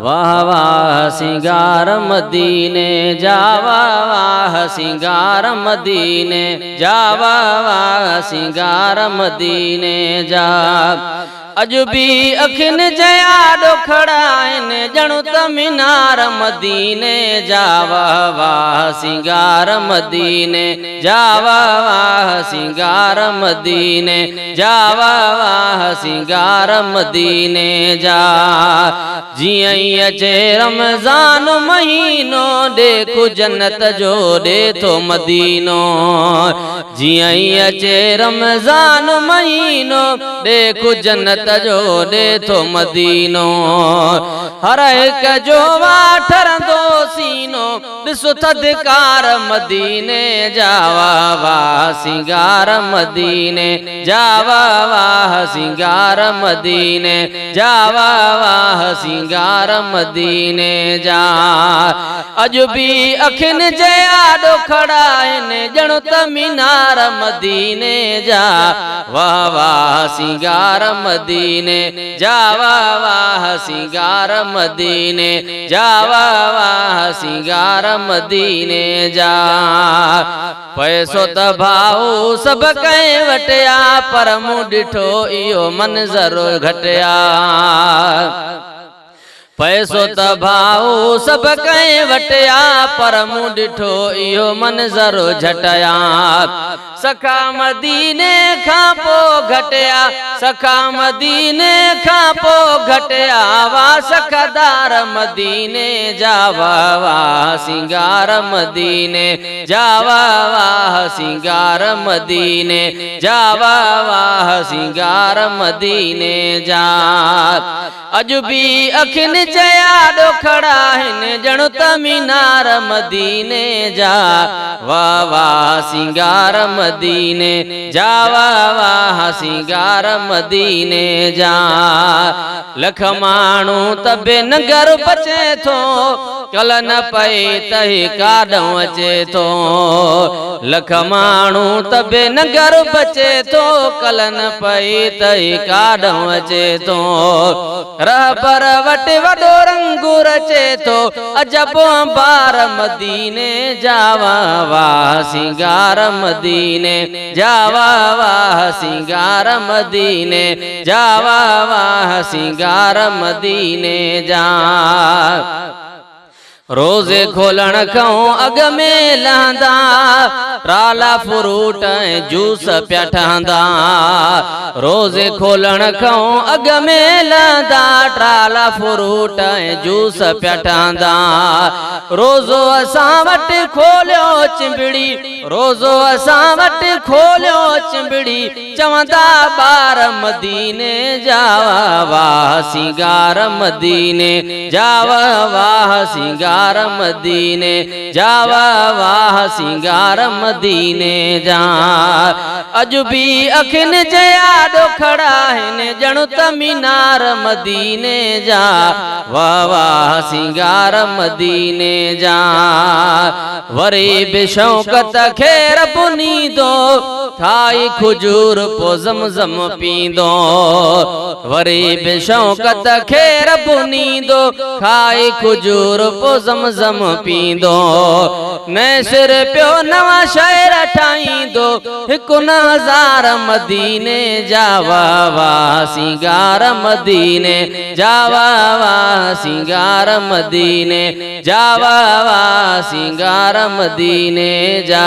वाह वाह सिंगार मदीने जा, वाह वाह सिंगार मदीने जा, वाह वाह सिंगार मदीने जा। अज भी अखिन जया ॾोखड़ा आहिनि ॼणु त मीनार मदीने जा, वाह वाह सिंगार मदीने जा, वाह वाह सिंगार मदीने जा, वाह वाह सिंगार मदीने जा। जीअं ई अचे रमज़ान महीनो ॾेखु जन्नत जो ॾे थो मदीनो, जीअं ई अचे रमज़ान महीनो ॾेखु जन्नत जो ॾे थो मदीनो। हर हिक जो वाठरंदो सीनो ॾिसो थधिकार मदीने जा, वाह वाह सिंगार मदीने जा, वाह वाह सिंगार मदीने जा, वाह वाह सिंगार मदीने जा। अज भी अखिन जया ॾोखड़ा आहिनि ॼणु त मीनार मदीने जा, वाह वाह सिंगार मदीने जा, वाह वाह सिंगार मदीने जा, वाह वाह सिंगार मदीने जा। पैसो त भाऊ सभु कंहिं वटिया पर मूं ॾिठो इहो मंज़र घटिया। पैसो त भाऊ सभु कंहिं वटिया पर मूं ॾिठो इहो मंज़र झटिया। सखा मदीने खां पोइ घटिया, सखा मदीने खां पोइ घटिया, वाह सखदार मदीने जा, वाह वाह सिंगार मदीने जा, वाह वाह सिंगार मदीने जा, वाह वाह सिंगार मदीने जा। अज भी अखिन जया ॾोखड़ा आहिनि ॼणु त मीनार मदीने जा, वाह वाह सिंगार मदीने जा, वाह वाह सिंगार मदीने जा। लख माण्हू त बेनगर बचे थो कल न पए तही काॾों अचे थो, लख माण्हू त बेनगर बचे थो कल न पए तही काॾों अचे थो। रहबर वटि वॾो रंग रचे थो अजब अंबार मदीने जा, वाह वाह सिंगार मदीने जा, वाह वाह सिंगार मदीने जा, वाह वाह सिंगार मदीने जा। रोज़े खोलण खां अॻ में लहंदा ट्राला फ्रूट ऐं जूस पिया ठहंदा, रोज़े खोलण खां अॻ में लहंदा ट्राला फ्रूट ऐं जूस पिया ठहंदा। रोज़ो असां वटि खोलियो चिंबड़ी, रोज़ो असां वटि खोलियो चिंबड़ी, चवंदा ॿार मदीने जा, वाह वाह सिंगार मदीने जा, वाह वाह सिंगार मदीने जा, वाह वाह सिंगार मदीने जा। अज भी अखिन जया ॾोखड़ा आहिनि ॼणु त मीनार मदीने जा, वाह वाह सिंगार मदीने जा। वरी बि शौक़त खे रब नींदो खाई खजूर पो ज़मज़म पींदो, वरी बि शौक़त खे रब नींदो खाई खजूर पो ज़मज़म पींदो। नए सिर पियो नवां शहर ठाहींदो हिकु न हज़ार मदीने जा, वाह वाह सिंगार मदीने जा, वाह वाह सिंगार मदीने जा, वाह वाह सिंगार मदीने जा।